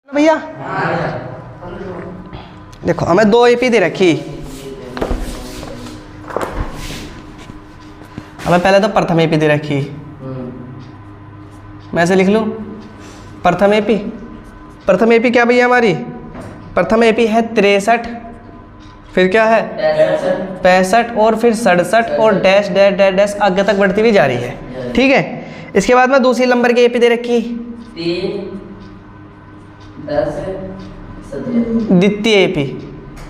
भैया देखो हमें 2 एपी दे रखी, हमें पहले तो प्रथम एपी दे रखी, मैं ऐसे लिख लूँ प्रथम एपी। प्रथम एपी क्या भैया हमारी? प्रथम एपी है 63, फिर क्या है 65 और फिर 67 और डैश डैश डैश डैश आगे तक बढ़ती हुई जा रही है। ठीक है, इसके बाद में दूसरी नंबर की एपी दे रखी 3, 10, 17। द्वितीय एपी।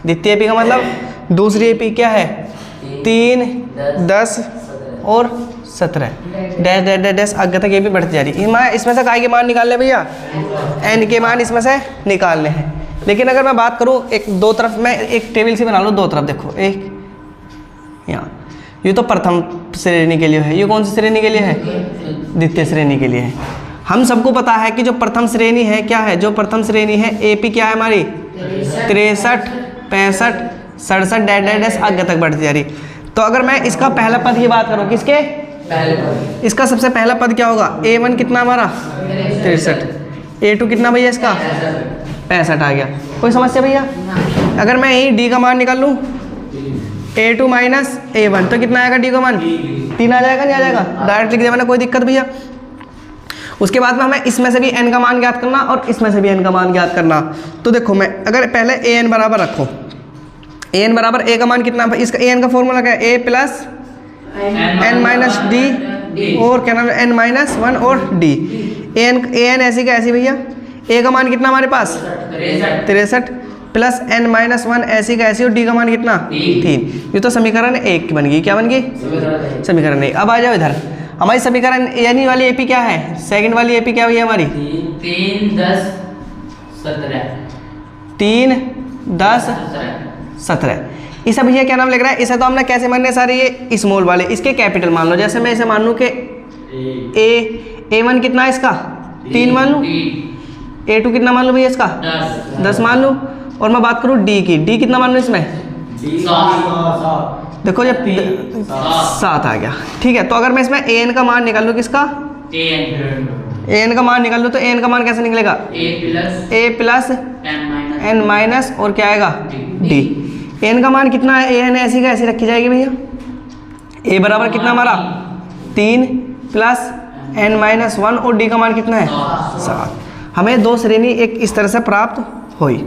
द्वितीय एपी का मतलब दूसरी एपी क्या है 3, 10 और 17 डैश डैश डैश डैश आगे तक एपी बढ़ती जा रही है। इसमें से काय के मान निकालने भैया? एन के मान इसमें से निकालने हैं। लेकिन अगर मैं बात करूँ एक दो तरफ, मैं एक टेबल सी बना लूँ, दो तरफ देखो, एक यहाँ, ये तो प्रथम श्रेणी के लिए है, ये कौन सी श्रेणी के लिए है? द्वितीय श्रेणी के लिए है। हम सबको पता है कि जो प्रथम श्रेणी है क्या है, जो प्रथम श्रेणी है एपी क्या है हमारी 63, 65, 67 डैश डैश डैश आगे तक बढ़ती जा रही। तो अगर मैं इसका पहला पद की बात करूँ, किसके पहले पद, इसका सबसे पहला पद क्या होगा? A1 कितना हमारा 63, A2 कितना भैया इसका 65 आ गया। कोई समस्या भैया? अगर मैं यही D का मान निकाल लूँ A2 माइनस A1 तो कितना आएगा D का मान? 3 आ जाएगा, नहीं आ जाएगा? डायरेक्ट लिख दिया मैंने, कोई दिक्कत भैया? उसके बाद में हमें इसमें से भी n का मान ज्ञात करना और इसमें से भी n का मान ज्ञात करना। तो देखो मैं अगर पहले an बराबर रखो, an बराबर a का मान कितना, इसका an का फॉर्मूला क्या है? a plus n minus D और क्या नाम है n माइनस 1 और d। an ऐसी का ऐसी भैया, a का मान कितना हमारे पास 63 प्लस n माइनस 1 ऐसी का ऐसी और d का मान कितना 3। ये तो समीकरण 1 की बन गई। क्या बन गई? समीकरण 1। अब आ जाओ इधर, हमारी समीकरण यानी वाली एपी क्या है? सेकंड वाली एपी क्या हुई है हमारी? 3, 10, 17। 3, 10, 17। इसे भैया क्या नाम लग रहा है? इसे तो हमने कैसे मानने सारे ये स्मॉल वाले, इसके कैपिटल मान लो। जैसे मैं इसे मान लूँ कि A1 कितना है इसका 3 मान लूँ, A2 कितना मान लूँ भैया इसका 10 मान लूँ, और मैं बात करूँ D की, D कितना मान लूँ इसमें? देखो जब 7 आ गया। ठीक है, तो अगर मैं इसमें an का मान निकाल लूँ, किसका an का मान निकाल लूँ, तो an का मान कैसे निकलेगा? a प्लस n माइनस और क्या आएगा d। n का मान कितना है? an ऐसी का ऐसी रखी जाएगी भैया। a बराबर कितना हमारा 3 प्लस n माइनस 1 और d का मान कितना है 7। हमें 2 श्रेणी एक इस तरह से प्राप्त हुई।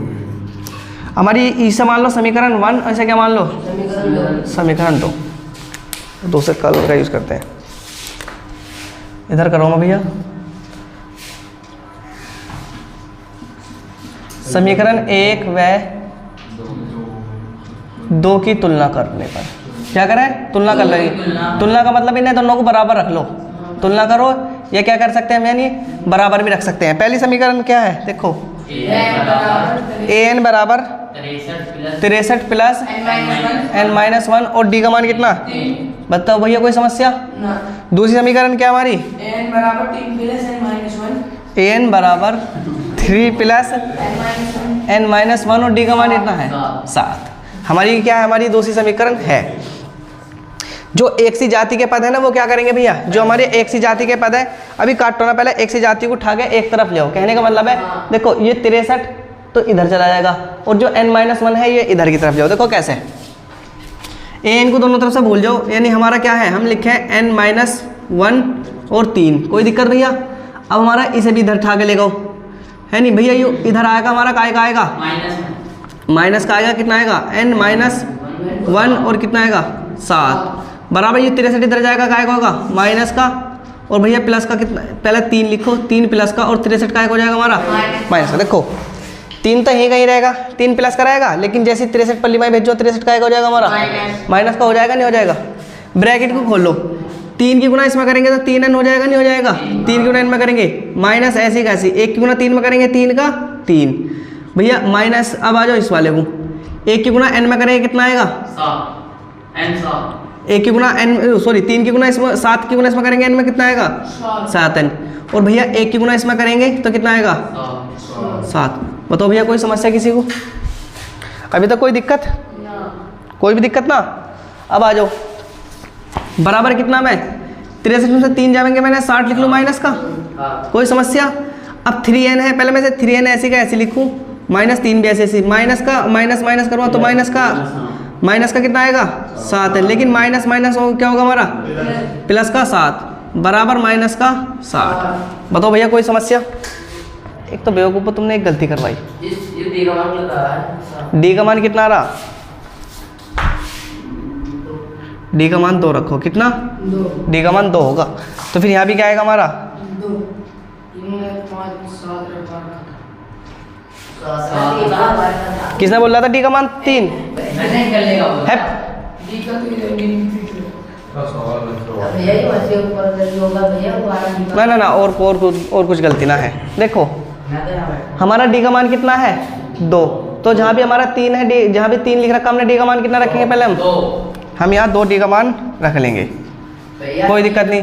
हमारी इसे मान लो समीकरण 1, ऐसे क्या मान लो समीकरण 2 से कलर का यूज करते हैं। इधर करो मैं भैया, समीकरण 1 व 2 की तुलना करने पर क्या करें? तुलना कर लेंगे। तुलना का मतलब इन्हें दोनों को बराबर रख लो, तुलना करो, या क्या कर सकते हैं हम यानी बराबर भी रख सकते हैं। पहली समीकरण क्या है देखो, an बराबर 63 प्लस n माइनस 1 और d का मान कितना? बताओ भैया कोई समस्या? दूसरी समीकरण क्या हमारी? n बराबर 3 प्लस n माइनस 1। an बराबर 3 प्लस n माइनस 1 और d का मान कितना है 7। हमारी क्या है? हमारी दूसरी समीकरण है। जो एक सी जाति के पद है ना, वो क्या करेंगे भैया? जो हमारे एक सी जाति के पद है, अभी काटो ना, पहले एक सी जाति को उठा के एक तरफ ले आओ। कहने का मतलब है देखो ये 63 तो इधर चला जाएगा, और जो n-1 है ये इधर की तरफ जाओ। देखो कैसे, an को दोनों तरफ से भूल जाओ, यानी हमारा क्या है, हम लिखे n-1 और 3। कोई दिक्कत भैया? अब हमारा इसे भी इधर उठा के ले गो, है नहीं भैया? ये इधर आएगा हमारा, काय का आएगा माइनस का आएगा, कितना आएगा n-1 और कितना आएगा 7 बराबर। ये 63 इधर जाएगा, काय का होगा माइनस का, और भैया प्लस का कितना, पहले 3 लिखो, 3 प्लस का, और 63 का हो जाएगा हमारा माइनस का। देखो 3 तो यहीं कहीं रहेगा, 3 प्लस का रहेगा, लेकिन जैसे 63 पल्ली में भेजो 63 का हो जाएगा हमारा माइनस का, हो जाएगा नहीं हो जाएगा? ब्रैकेट को खोल लो, 3 की गुना इसमें करेंगे तो 3n हो जाएगा नहीं हो जाएगा? 3 की गुना n में करेंगे माइनस ऐसी कैसी, 1 की गुना 3 में करेंगे 3 का 3 भैया माइनस। अब आ जाओ इस वाले को, 1 की गुना n में करेंगे कितना आएगा 1 की गुना n, सॉरी 3 की गुना इसमें, 7 की गुना इसमें करेंगे n में कितना आएगा 7n, और भैया 1 की गुना इसमें करेंगे तो कितना आएगा 7। बताओ भैया कोई समस्या किसी को? अभी तक कोई दिक्कत? कोई भी दिक्कत ना? अब आ जाओ, बराबर कितना में 63 में से 3 जाएंगे, मैंने 60 लिख लूँ माइनस का, कोई समस्या? अब 3n है, पहले मैं से 3n ऐसे का ऐसे लिखूँ, -3 भी ऐसे माइनस का माइनस करूँगा तो माइनस का कितना आएगा 7 है, लेकिन माइनस क्या होगा हमारा प्लस का 7 बराबर माइनस का 60। बताओ भैया कोई समस्या? एक तो बेवकूफ़ तुमने एक गलती करवाई। डी का मान लगा है, डी का मान कितना आ रहा? डी का मान 2 रखो, कितना? 2, डी का मान 2 होगा, तो फिर यहाँ भी क्या आएगा हमारा 2, 7, किसने बोल रहा था डी का मान 3 मैंने कर लेगा है? डी का तो यही वैसे ऊपर कर होगा भैया, वो वाला डी का ना और कुछ गलती ना है। देखो हमारा डी का मान कितना है 2, तो जहाँ भी हमारा 3 है, डी जहाँ भी 3 लिख रखा हमने, डी का मान कितना रखेंगे पहले हम यहाँ 2 डी का मान रख लेंगे, कोई दिक्कत नहीं।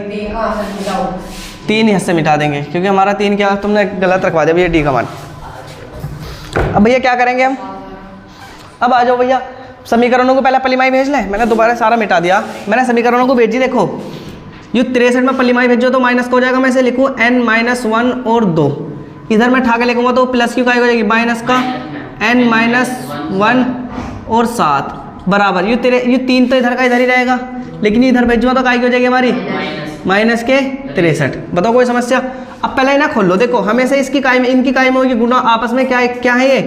3 ही से मिटा देंगे क्योंकि हमारा 3 क्या तुमने गलत रखवा दिया भैया डी का मान। अब भैया क्या करेंगे हम? अब आ जाओ भैया, समीकरणों को पहले पलिमाई भेज लें। मैंने दोबारा सारा मिटा दिया, मैंने समीकरणों को भेजी। देखो ये 63 में पलिमाई भेजो तो माइनस का हो जाएगा, मैं इसे लिखूँ n-1 और 2, इधर मैं ठाके लिखूँगा तो प्लस की काय हो जाएगी माइनस का n-1 और 7 बराबर ये 3 तो इधर का इधर ही रहेगा, लेकिन इधर भेजूँगा तो काय की हो जाएगी हमारी माइनस के 63। बताओ कोई समस्या? अब पहले ना खोल लो, देखो हमेशा इसकी काय में इनकी काय में होगी गुना, आपस में क्या है ये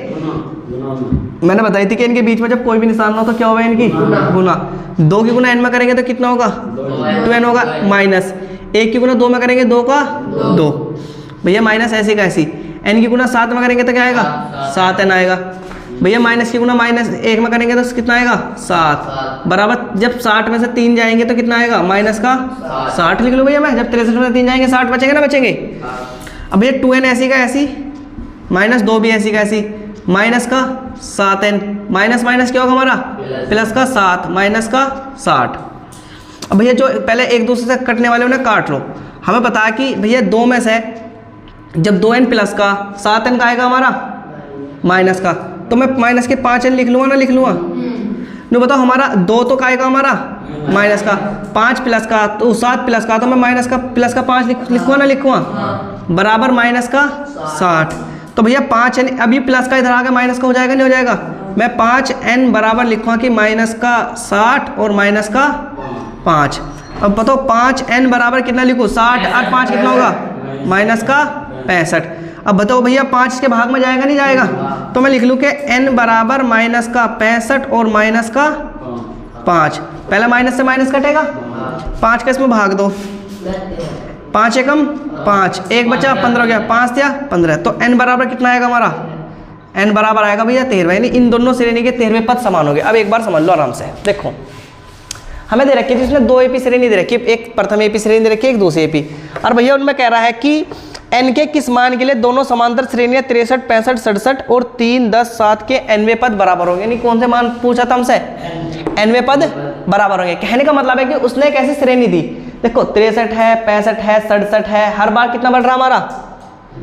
मैंने बताई थी कि इनके बीच में जब कोई भी निशान ना हो तो क्या होगा इनकी गुना। 2 की गुना n में करेंगे तो कितना होगा 2n होगा, माइनस 1 की गुना 2 में करेंगे 2 का 2 भैया, माइनस ऐसी का ऐसी, n की गुना 7 में करेंगे तो क्या आएगा 7n आएगा भैया, माइनस की गुना माइनस 1 में करेंगे तो कितना आएगा 7 बराबर, जब 60 में से 3 जाएंगे तो कितना आएगा माइनस का 60 लिख लो भैया मैं, जब 63 में से 3 जाएंगे 60 बचेंगे ना बचेंगे। अब भैया 2n ऐसी का ऐसी, माइनस 2 भी ऐसी का ऐसी, माइनस का 7n, माइनस क्या होगा हमारा प्लस का 7 माइनस का 60। अब भैया जो पहले एक दूसरे से कटने वाले उन्हें काट लो। हमें पता है कि भैया 2 में से जब 2n प्लस का 7n का आएगा हमारा माइनस का, तो मैं माइनस के 5n लिख लूँगा ना लिख लूँगा नो, बताओ हमारा 2 तो का आएगा हमारा माइनस का, 5 प्लस का तो 7 प्लस का, तो मैं माइनस का प्लस का 5 लिखूँगा ना लिखूँगा बराबर माइनस का 60। तो भैया 5n अभी प्लस का इधर आ गया, माइनस का हो जाएगा नहीं हो जाएगा, मैं 5n बराबर लिखूँगा कि माइनस का 60 और माइनस का 5। अब बताओ 5n बराबर कितना लिखूँ 60 और 5 कितना होगा माइनस का 65। अब बताओ भैया 5 के भाग में जाएगा नहीं जाएगा, तो मैं लिख लूँ कि n बराबर माइनस का 65 और माइनस का 5। पहला माइनस से माइनस कटेगा, 5 का इसमें भाग दो, 5 एकम 5, 1 बचा 15 हो गया, 5 दिया 15, तो n बराबर कितना आएगा हमारा n बराबर आएगा भैया 13, यानी इन दोनों श्रेणी के 13वें पद समान हो गए। अब एक बार समझ लो आराम से, देखो हमें दे रखी थी इसमें 2 एपी श्रेणी दे रखी है, एक प्रथम एपी श्रेणी दे रखी है, एक दूसरी एपी, और भैया उनमें कह रहा है कि n के किस मान के लिए दोनों समांतर श्रेणियां 63, 65, 67 और 3, 10, 7 के nवें पद बराबर होंगे। यानी कौन से मान पूछा था हमसे nवें पद बराबर होंगे। कहने का मतलब है कि उसने एक ऐसी श्रेणी दी, देखो 63 है 65 है 67 है, हर बार कितना बढ़ रहा हमारा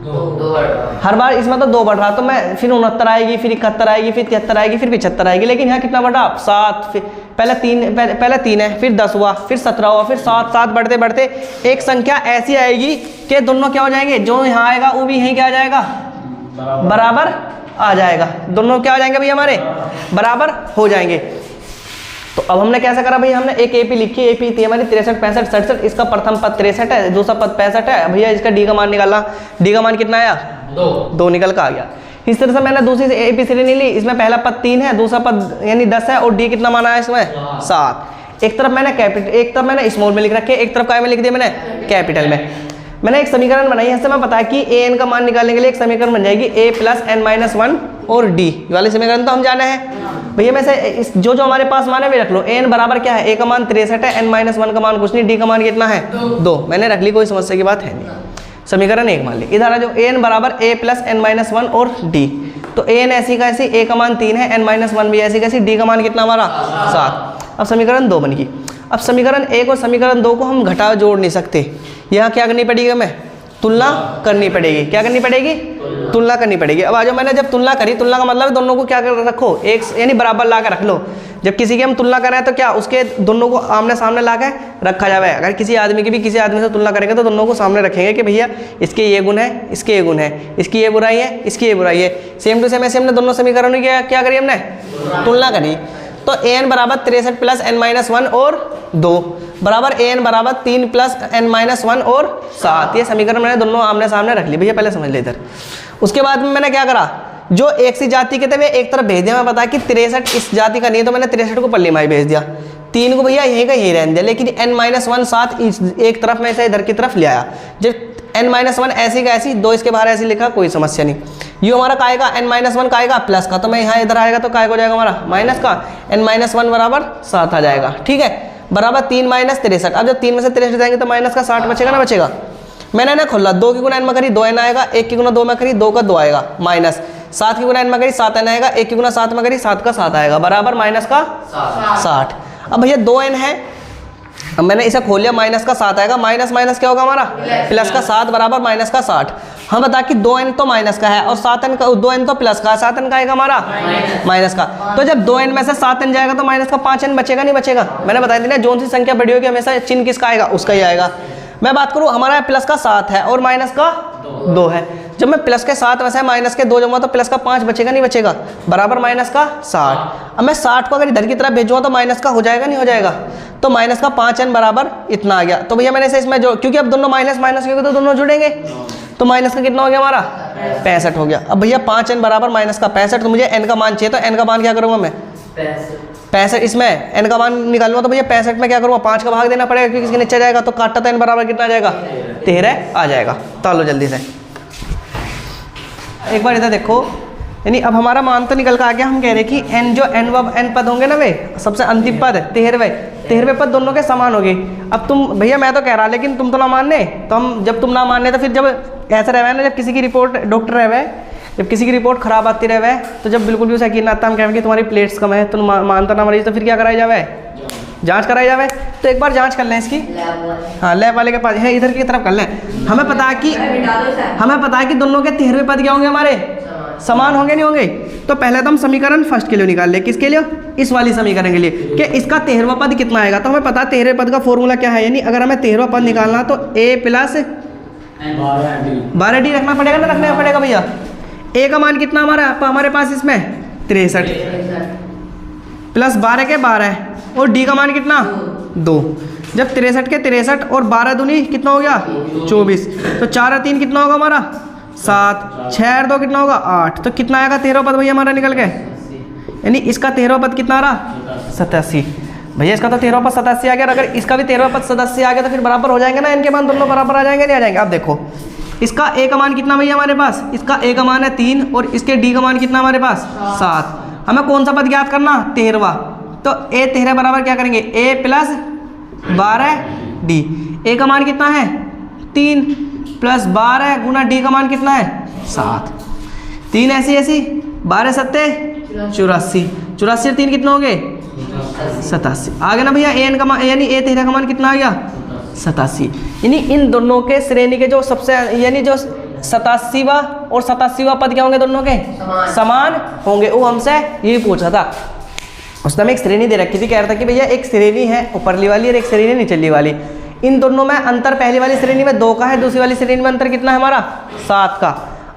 2 हर बार इसमें तो 2 बढ़ रहा, तो मैं फिर 69 आएगी, फिर 71 आएगी, फिर 73 आएगी, फिर 75 आएगी, लेकिन यहाँ कितना बढ़ रहा 7, फिर पहले 3 है, फिर 10 हुआ, फिर 17 हुआ, फिर 7 बढ़ते बढ़ते एक संख्या ऐसी आएगी कि दोनों क्या हो जाएंगे, जो यहाँ आएगा वो भी यहीं क्या आ जाएगा बराबर आ जाएगा, दोनों क्या हो जाएंगे भैया हमारे बराबर हो जाएंगे। तो अब हमने कैसा करा भैया, हमने एक एपी लिखी, एपी थी हमारी 63, 65, 67, इसका प्रथम पद 63 है, दूसरा पद 65 है भैया, इसका डी का मान निकालना, डी का मान कितना आया 2 निकल का आ गया। इस तरह से मैंने दूसरी एपी श्रेणी ली, इसमें पहला पद 3 है, दूसरा पद यानी 10 है, और डी कितना माना है इसमें 7। एक तरफ मैंने कैपिटल, एक तरफ मैंने स्मॉल में लिख रखे, एक तरफ काय में लिख दिया मैंने कैपिटल में। मैंने एक समीकरण बनाई है, इससे मैं पता है कि an का मान निकालने के लिए एक समीकरण बन जाएगी a प्लस n-1 और d वाले समीकरण तो हम जाने हैं भैया। मैं से जो हमारे पास मान है वे रख लो। n बराबर क्या है, a का मान 63 है, n-1 का मान कुछ नहीं, d का मान कितना है 2, मैंने रख ली, कोई समस्या की बात है नहीं। समीकरण 1 मान ली। इधर आ जो an बराबर a प्लस n-1 और d, तो an ऐसी का ऐसी, a का मान 3 है, n-1 भी ऐसी कैसी, d का मान कितना हमारा 7। अब समीकरण 2 बन गई। अब समीकरण 1 और समीकरण 2 को हम घटा जोड़ नहीं सकते, यहाँ क्या करनी पड़ेगी हमें तुलना करनी पड़ेगी। क्या करनी पड़ेगी? तुलना करनी पड़ेगी। अब आ जाओ, मैंने जब तुलना करी, तुलना का मतलब है दोनों को क्या कर रखो, एक यानी बराबर ला के रख लो। जब किसी की हम तुलना कर रहे हैं तो क्या उसके दोनों को आमने सामने ला के रखा जाए। अगर किसी आदमी की भी किसी आदमी से तुलना करेंगे तो दोनों को सामने रखेंगे कि भैया इसके ये गुण है, इसके ये गुण है, इसकी ये बुराई है, इसकी ये बुराई है। सेम टू सेम ऐसे हमने दोनों समीकरणों की क्या करी, हमने तुलना करी। तो an बराबर 63 प्लस n-1 और 2 बराबर an बराबर 3 प्लस n-1 और 7। ये समीकरण मैंने दोनों आमने सामने रख ली। भैया पहले समझ ले इधर। उसके बाद में मैंने क्या करा, जो एक सी जाति के थे वे एक तरफ भेज दिया। मैं पता कि 63 इस जाति का नहीं है तो मैंने 63 को पल्ली माई भेज दिया, 3 को भैया यहीं का यहीं रहने दिया। लेकिन n-1 7 एक तरफ में से इधर की तरफ ले आया। जब n-1 ऐसी का ऐसी, 2 इसके बाहर ऐसी लिखा, कोई समस्या नहीं। ये हमारा का आएगा n-1 का आएगा प्लस का, तो मैं यहाँ इधर आएगा तो काय हो जाएगा हमारा माइनस का, n-1 बराबर 7 आ जाएगा। ठीक है, बराबर 3 माइनस 63। अब जब 3 में से 63 जाएंगे तो माइनस का 60 बचेगा ना बचेगा। मैंने ना खोला, 2 की गुना n में करी 2n आएगा, 1 की गुना 2 में करी 2 का 2 आएगा, माइनस 7 की गुना n में करी 7n आएगा, 1 की गुना 7 में करी 7 का 7 आएगा, बराबर माइनस का 60। अब भैया 2n है, अब मैंने इसे खोल लिया, माइनस का 7 आएगा, माइनस माइनस क्या होगा हमारा प्लस का 7 बराबर माइनस का 60। हम बता कि 2n तो माइनस का है और 7n का 2n तो प्लस का, 7n का आएगा हमारा माइनस का। तो जब 2n में से 7n जाएगा तो माइनस का 5n बचेगा नहीं बचेगा। मैंने बताया थी ना, जो सी संख्या बड़ी होगी हमेशा चिन्ह किसका आएगा, उसका ही आएगा। मैं बात करूं, हमारा प्लस का 7 है और माइनस का 2 है। जब मैं प्लस के 7 में से माइनस के 2 जाऊंगा तो प्लस का 5 बचेगा नहीं बचेगा, बराबर माइनस का 60। अब मैं 60 को अगर इधर की तरफ भेजूंगा तो माइनस का हो जाएगा नहीं हो जाएगा, तो माइनस का 5n बराबर इतना आ गया। तो भैया मैंने इसे इसमें जो, क्योंकि अब दोनों माइनस माइनस क्योंकि तो दोनों जुड़ेंगे, तो माइनस का कितना हो गया हमारा 65 हो गया। अब भैया 5n बराबर माइनस का 65, तो मुझे n का मान चाहिए, तो n का मान क्या करूँगा मैं 65। इसमें n का मान निकालूंगा तो भैया 65 में क्या करूँगा 5 का भाग देना पड़ेगा क्योंकि इसके नीचे जाएगा, तो काटा तो n बराबर कितना आ जाएगा 13 आ जाएगा। तो लो जल्दी से एक बार इधर देखो, यानी अब हमारा मान तो निकल कर आ गया। हम कह रहे कि n जो n पद होंगे ना वे सबसे अंतिम पद 13वें पद दोनों के समान होंगे। अब तुम भैया मैं तो कह रहा लेकिन तुम तो ना मानने, तो हम जब तुम ना मानने तो फिर जब ऐसा रहे ना, जब किसी की रिपोर्ट डॉक्टर रहे, जब किसी की रिपोर्ट खराब आती रहे तो जब बिल्कुल भी उसे यकीन आता हम कहें कि तुम्हारी प्लेट्स कम है, तुम मानता ना मरीज, तो फिर क्या कराई जावे, जांच कराई जावे। तो एक बार जांच कर लें इसकी, हाँ लैब वाले के पास है, इधर की तरफ कर लें। हमें पता है कि दोनों के 13वें पद क्या होंगे हमारे समान होंगे नहीं होंगे। तो पहले तो हम समीकरण फर्स्ट के लिए निकाल ले, किसके लिए, इस वाली समीकरण के लिए कि इसका 13वां पद कितना आएगा। तो हमें पता है 13वें पद का फॉर्मूला क्या है, यानी अगर हमें 13वां पद निकालना तो a प्लस 12d रखना पड़ेगा ना, रखना पड़ेगा भैया। a का मान कितना हमारे पास इसमें 63 प्लस 12 के 12 और d का मान कितना 2। जब 63 के 63 और 12 दूनी कितना हो गया 24, तो 4 और 3 कितना होगा हमारा 7, 6 और 2 कितना होगा 8। तो कितना आएगा 13वां पद भैया हमारा निकल के, यानी इसका 13वां पद कितना आ रहा 87। भैया इसका तो 13वां पद 87 आ गया, अगर इसका भी 13वां पद 87 आ गया तो फिर बराबर हो जाएंगे ना, इनके मान दोनों बराबर आ जाएंगे नहीं आ जाएंगे। अब देखो इसका a का मान कितना भैया हमारे पास, इसका a का मान है 3 और इसके d का मान कितना हमारे पास 7। हमें कौन सा पद ज्ञात करना 13वां, तो a 13 बराबर क्या करेंगे a प्लस 12d। a का मान कितना है 3 प्लस 12 गुना d का मान कितना है 7। 3 ऐसी 12 सत्ते 84, 84 3 कितना हो गए 87 आ गया ना भैया। an का मान यानी a 13 का मान कितना आ गया 87। यानी इन दोनों के श्रेणी के जो सबसे यानी जो 87वां और 87वां पद क्या होंगे दोनों के समान होंगे। वो हमसे यही पूछा था, उसने हमें एक श्रेणी दे रखी थी, कह रहा था कि भैया एक श्रेणी है ऊपरली वाली और एक श्रेणी निचली वाली, इन दोनों में अंतर पहली वाली श्रेणी में 2 का है, दूसरी वाली श्रेणी में अंतर कितना है हमारा 7 का।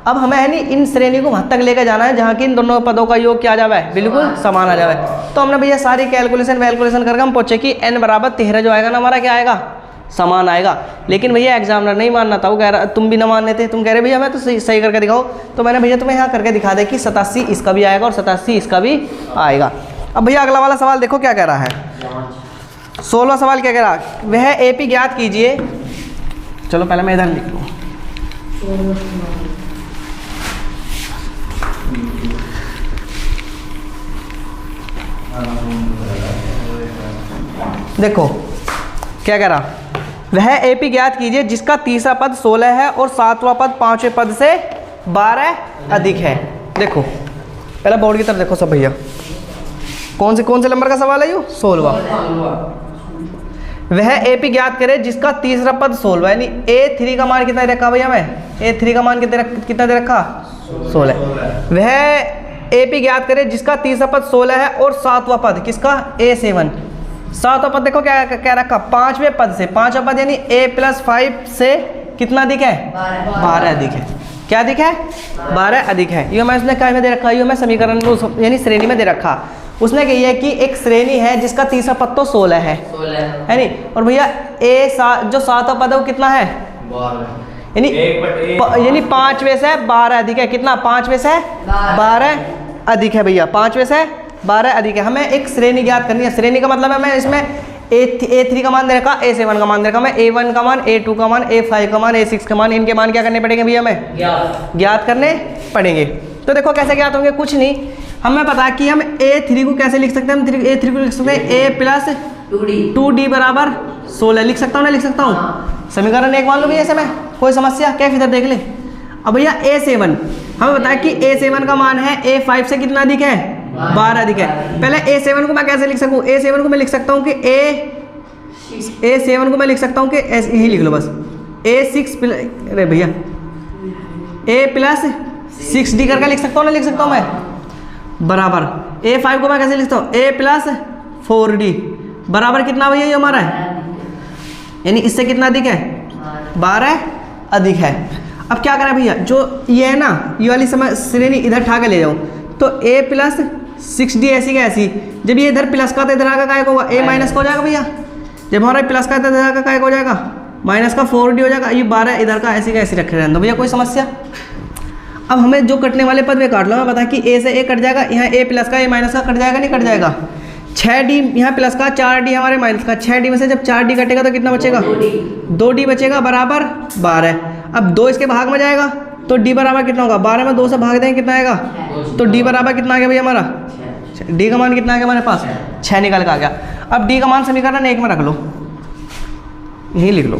अब हमें है नहीं इन श्रेणी को वहाँ तक लेकर जाना है जहाँ की इन दोनों पदों का योग क्या आ जाए बिल्कुल समान आ जाए। तो हमने भैया सारी कैलकुलेशन करके हम पूछे कि n बराबर 13 जो आएगा ना हमारा क्या आएगा समान आएगा। लेकिन भैया एग्जामिनर नहीं मानना था, वो कह रहा तुम भी ना मानने थे, तुम कह रहे भैया मैं तो सही करके दिखाओ। तो मैंने भैया तुम्हें यहाँ करके दिखा दे कि 87 इसका भी आएगा और 87 इसका भी आएगा। अब भैया अगला वाला सवाल देखो क्या कह रहा है, 16वां सवाल क्या कह रहा है, वह AP ज्ञात कीजिए। चलो पहले मैं इधर लिख लूँ, देखो क्या कह रहा, वह AP ज्ञात कीजिए जिसका तीसरा पद 16 है और 7वां पद 5वें पद से 12 अधिक है। देखो पहले बोर्ड की तरफ देखो सब भैया, कौन से नंबर का सवाल है ये 16वां। वह AP ज्ञात करे जिसका तीसरा पद 16 है, यानी A3 का मान कितना दे रखा भैया मैं, A3 का मान कितना दे रखा 16। वह AP ज्ञात करे जिसका तीसरा पद 16 है और सातवां पद किसका A7। सातवां पद देखो क्या रखा, पांचवें पद से, पांचवा पद यानी A+5 से कितना अधिक है, 12 अधिक है। क्या अधिक है, 12 अधिक है। ये मैं उसने क्या में दे रखा, ये मैं समीकरण में यानी श्रेणी में दे रखा। उसने कही है कि एक श्रेणी है जिसका तीसरा पद तो 16 है नहीं, और भैया जो सातवां पद है वो कितना है, यानी 5वें से 12 अधिक है। कितना, 5वें से 12 अधिक है भैया, 5वें से 12 अधिक है। हमें एक श्रेणी ज्ञात करनी है। श्रेणी का मतलब है मैं इसमें A3 का मान दे रखा, A7 का मान दे रखा, मैं A1 का मान, A2 का मान, A5 का मान, A6 का मान, इनके मान क्या करने पड़ेंगे भैया, हमें ज्ञात करने पड़ेंगे। तो देखो कैसे ज्ञात होंगे, कुछ नहीं, हमें पता है कि हम A3 को कैसे लिख सकते हैं, हम A3 को लिख सकते हैं A+2D बराबर 16 लिख सकता हूँ, ना लिख सकता हूँ। समीकरण 1 मान लो भैया ऐसे में, कोई समस्या, कैफ इधर देख ले। अब भैया A7 हमें बताया कि A7 का मान है A5 से कितना अधिक है, 12 अधिक है। पहले A7 को मैं कैसे लिख सकूँ, A7 को मैं लिख सकता हूँ कि A7 को मैं लिख सकता हूँ कि यही लिख लो बस, A6 अरे भैया A+6D करके लिख सकता हूँ, ना लिख सकता हूँ मैं, बराबर A5 को मैं कैसे लिखता हूँ, A+4D बराबर कितना भैया ये हमारा है, यानी इससे कितना अधिक है, 12 अधिक है। अब क्या करें भैया, जो ये है ना, ये वाली श्रेणी इधर ठा के ले जाऊँ, तो A+6D ऐसी का ऐसी, जब ये इधर प्लस का तो इधर आकर काय होगा, A माइनस का हो जाएगा भैया, जब हमारा प्लस का इधर आकर काय हो जाएगा, माइनस का 4D हो जाएगा। ये 12 इधर का ऐसी रखे रहने दो भैया, कोई समस्या। अब हमें जो कटने वाले पद में काट लो, मैं बता कि A से A कट जाएगा, यहाँ A प्लस का A माइनस का कट जाएगा, नहीं कट जाएगा। 6D यहाँ प्लस का, 4D हमारे माइनस का, 6D में से जब 4D कटेगा तो कितना बचेगा, 2D बचेगा बराबर 12। अब 2 इसके भाग में जाएगा तो D बराबर कितना होगा, 12 में 2 से भाग देंगे कितना आएगा, तो D बराबर कितना आ गया भैया हमारा, D का मान कितना आ गया हमारे पास, 6 निकल के आ गया। अब D का मान समीकरण 1 में रख लो, यही लिख लो,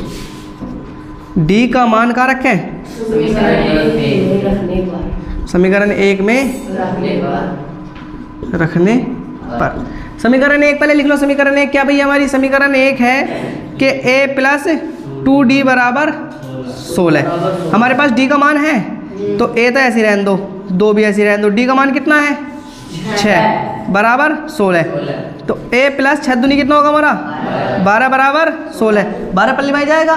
D का मान कहाँ रखें, समीकरण 1 में रखने पर। समीकरण 1 पहले लिख लो, समीकरण 1 क्या भैया, हमारी समीकरण 1 है कि A+2D बराबर 16। हमारे पास D का मान है तो A तो ऐसी रहने दो, 2 भी ऐसी रहने दो। D का मान कितना है, 6 बराबर 16। तो A प्लस 6 दूनी कितना होगा हमारा, 12 बराबर 16, 12 पल्ली भाई जाएगा,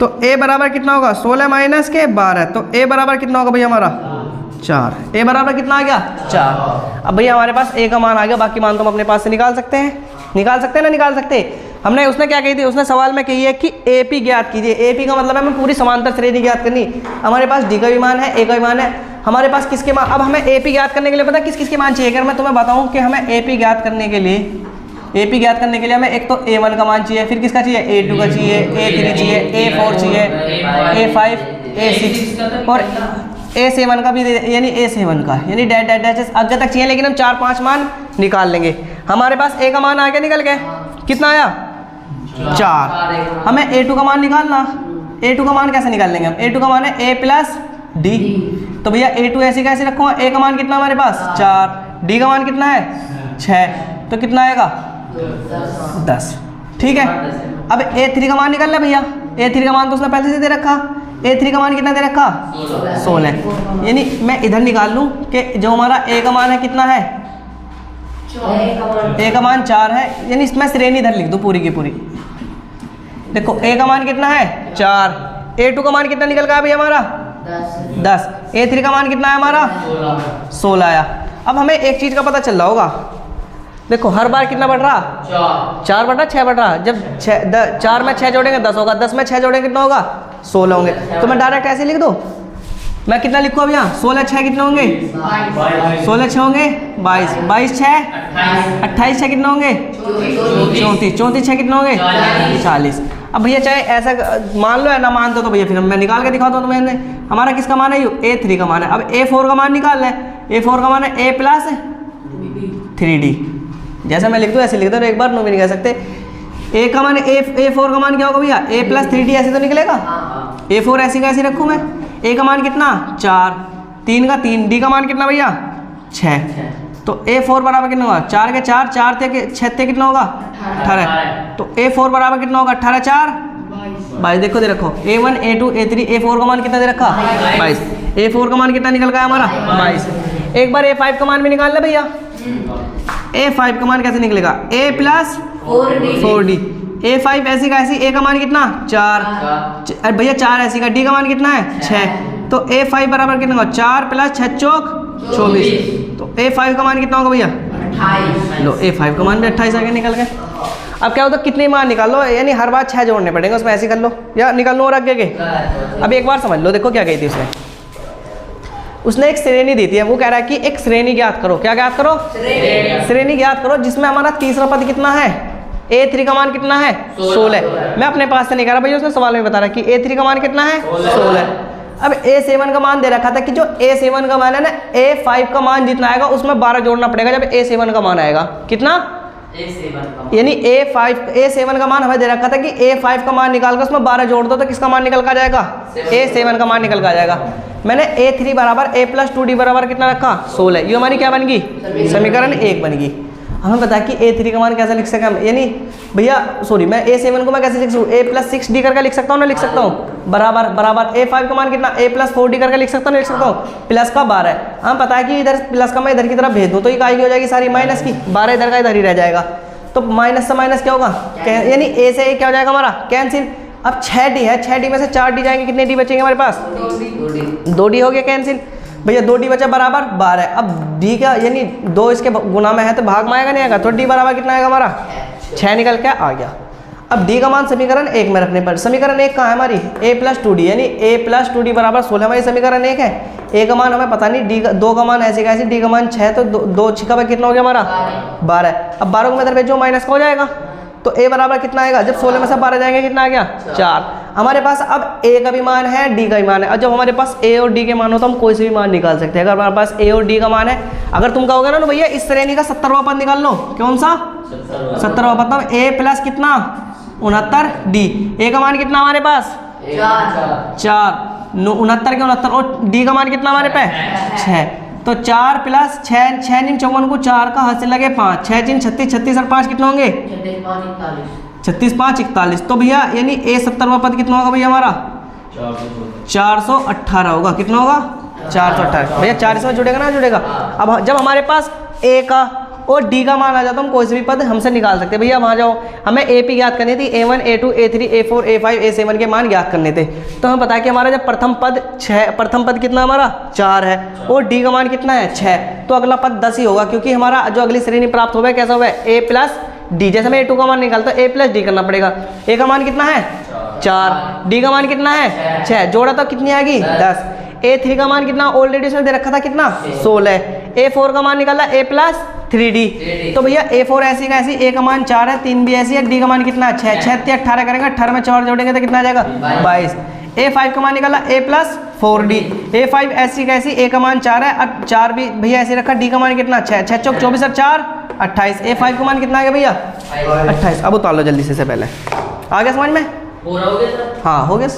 तो A बराबर कितना होगा, 16 माइनस के 12, तो A बराबर कितना होगा भैया हमारा, 4। A बराबर कितना आ गया, 4। अब भैया हमारे पास A का मान आ गया, बाकी मान तो हम अपने पास से निकाल सकते हैं, निकाल सकते हैं ना, निकाल सकते हैं। हमने उसने क्या कही थी, उसने सवाल में कही है कि AP ज्ञात कीजिए। AP का मतलब है हमें पूरी समांतर श्रेणी ज्ञात करनी। हमारे पास D का भी मान है, A का भी मान है, हमारे पास किसके मान, अब हमें AP ज्ञात करने के लिए पता किस किस के मान चाहिए। अगर मैं तुम्हें बताऊं कि हमें AP ज्ञात करने के लिए हमें एक तो A1 का मान चाहिए, फिर किसका चाहिए, A2 का चाहिए, A3 चाहिए, A4 चाहिए, A5, A6 और A7 का भी, यानी A7 का, यानी डैश आगे तक चाहिए, लेकिन हम 4-5 मान निकाल लेंगे। हमारे पास A का मान आ गया, निकल गए, कितना आया, 4। हमें A2 का मान निकालना, A2 का मान कैसे निकाल लेंगे हम, A2 का मान है A+D, तो भैया A2 ऐसे कैसे रखूँगा, A का मान कितना हमारे पास 4, D का मान कितना है 6, तो कितना आएगा 10, ठीक है। अब A3 का मान निकालना भैया, A3 का मान तो उसने पहले से दे रखा, A3 का मान कितना दे रखा 16, यानी मैं इधर निकाल लूँ कि जो हमारा A का मान है कितना है, A का मान 4 है, यानी इसमें श्रेणी इधर लिख दो पूरी की पूरी। देखो A का मान कितना है 4, A2 का मान कितना निकल गया भैया हमारा 10, A3 का मान कितना है हमारा 16 आया। अब हमें एक चीज़ का पता चल रहा होगा, देखो हर बार कितना बढ़ रहा, 4 बढ़ रहा, 6 बढ़ रहा। जब 4 में 6 जोड़ेंगे 10 होगा, 10 में 6 जोड़ेंगे कितना होगा 16 होंगे। तो मैं डायरेक्ट ऐसे लिख दूँ, मैं कितना लिखूँ अब यहाँ, 16 6 कितने होंगे, 16 6 होंगे 22, 22 6 28 6 कितने होंगे 34, 34 6 कितने होंगे 40। अब भैया चाहे ऐसा मान लो या ना मानते तो भैया फिर मैं निकाल के दिखाता हूँ तुम्हें। हमारा किसका मान है, A3 का मान है। अब A4 का मान निकालना है, A4 का मान है A+3D, जैसा मैं लिख दूँ ऐसे लिख दो, एक बार नो भी नहीं कह सकते। A का मान A4 का मान क्या होगा भैया, A+3D ऐसे तो निकलेगा, A4 ऐसी का ऐसी रखूँ मैं। A का मान कितना 4, 3 का 3, D का मान कितना भैया 6, तो A4 बराबर कितना होगा 4 के 4, 4 थे 6 थे कितना होगा 18। तो A4 बराबर कितना होगा 18 4 22। देखो दे रखो A1 A2 A3 A4 का मान कितना दे रखा 22। A4 का मान कितना निकल गया हमारा 22। एक बार A5 का मान भी निकाल ले भैया। A5 का मान कैसे निकलेगा A प्लस 4D। A5 ऐसी का ऐसी A का मान कितना 4, अरे भैया 4 ऐसी का D का मान कितना है 6। तो A5 बराबर कितना होगा 4 प्लस 6 चौक 24। तो A5 का मान कितना होगा भैया 28। लो A5 का मान भी 28 आगे निकल गए। अब क्या होता है कितने मान निकाल लो, यानी हर बार 6 जोड़ने पड़ेंगे उसमें, ऐसे कर लो या निकाल लो और आगे के। अब एक बार समझ लो, देखो क्या कही थी उसने एक श्रेणी दी थी। वो कह रहा है कि एक श्रेणी ज्ञात करो। क्या ज्ञात करो श्रेणी ज्ञात करो जिसमें हमारा तीसरा पद कितना है A3 का मान कितना है 16। मैं अपने पास से नहीं कह रहा भैया, उसने सवाल में बता रहा है कि A3 का मान कितना है 16। अब A7 का मान दे रखा था कि जो A7 का मान है ना A5 का मान जितना आएगा उसमें 12 जोड़ना पड़ेगा जब A7 का मान आएगा। कितना यानी A7 का मान हमें दे रखा था कि A5 का मान निकाल कर उसमें 12 जोड़ दो तो किसका मान निकल कर जाएगा A7 का मान निकल कर जाएगा। मैंने A3 बराबर A प्लस 2D बराबर कितना रखा 16। ये हमारी क्या बन गई समीकरण 1 बन गई। हमें पता है कि A3 का मान कैसे लिख सकते हैं, यानी भैया सॉरी मैं A7 को मैं कैसे लिख सकूँ A प्लस 6D करके लिख सकता हूँ ना, लिख सकता हूँ बराबर बराबर A5 का मान कितना A प्लस 4D करके लिख सकता हूँ ना, लिख सकता हूँ प्लस का 12। हमें पता है कि इधर प्लस का मैं इधर की तरफ भेज दूँ तो ये काय की हो जाएगी सारी माइनस की, 12 इधर का इधर ही रह जाएगा। तो माइनस से माइनस क्या होगा यानी A से A क्या हो जाएगा हमारा कैंसिल। अब 6D है, 6D में से 4D जाएंगे, कितने D बचेंगे हमारे पास 2D हो गया कैंसिल। भैया 2D बचा बराबर 12। अब D का यानी 2 इसके गुना में है तो भाग में आएगा नहीं आएगा, तो D बराबर कितना आएगा हमारा 6 निकल के आ गया। अब D का मान समीकरण 1 में रखने पर समीकरण 1 कहाँ है हमारी A प्लस 2D, यानी A प्लस 2D बराबर 16 हमारी समीकरण 1 है। A का मान हमें पता नहीं, D का 2 का मान ऐसे कैसे D का मान 6 तो 2 छिका पर कितना हो गया हमारा 12। अब 12 को मैं इधर भेजो माइनस का हो जाएगा तो A बराबर कितना आएगा जब 16 में से 12 जाएंगे कितना आ गया 4। हमारे पास अब A का भी मान है D का भी मान है, और जब हमारे पास A और D के मान हो तो हम कोई से भी मान निकाल सकते हैं। अगर हमारे पास A और D का मान है, अगर तुम कहोगे ना भैया इस श्रेणी का 70वां पद निकाल लो, कौन सा 70वां पद, मतलब A प्लस कितना 69D। A का मान कितना हमारे पास 4 69 के 69 और D का मान कितना हमारे पे 6। तो 4 प्लस 6 6 इन 54 को 4 का हाथ से लगे 5, 6 इन 36 36 और 5 कितना होंगे 36 5 41। तो भैया यानी A 70वां पद कितना होगा भैया हमारा 418 होगा। कितना होगा 418। भैया 4 से जुड़ेगा ना जुड़ेगा। अब जब हमारे पास A का और D का मान आ जाता हम कोई से भी पद हमसे निकाल सकते हैं। भैया वहाँ जाओ, हमें AP ज्ञात करनी थी, A1 A2 A3 A4 A5 A7 के मान ज्ञात करने थे। तो हमें पता है कि हमारा जब प्रथम पद कितना हमारा 4 है और D का मान कितना है 6, तो अगला पद 10 ही होगा, क्योंकि हमारा जो अगली श्रेणी प्राप्त हो गया कैसा हुआ है A प्लस D। जैसे मैं A2 का मान निकालता हूँ A प्लस D करना पड़ेगा। A का मान कितना है 4, D का मान कितना है 6, जोड़ा तो कितनी आएगी 10। A3 का मान कितना ऑलरेडी उसने दे रखा था कितना 16। A4 का मान निकाला A प्लस 3D। तो भैया A4 ऐसी का ऐसी, A का मान 4 है, 3 भी ऐसी है, D का मान कितना है 6 6 18 करेंगे, 18 में 4 जोड़ेंगे तो कितना आ जाएगा 22। A5 का मान निकाला A प्लस 4D। A5 ऐसी का ऐसी, A का मान 4 है, 4 भी भैया ऐसे रखा, D का मान कितना 6 6 चौक 24 और 4 28। A5 का मान कितना आ गया भैया 28। अब उतार लो जल्दी से पहले, आ गया समझ में? पूरा हो गया सर? हाँ हो गया।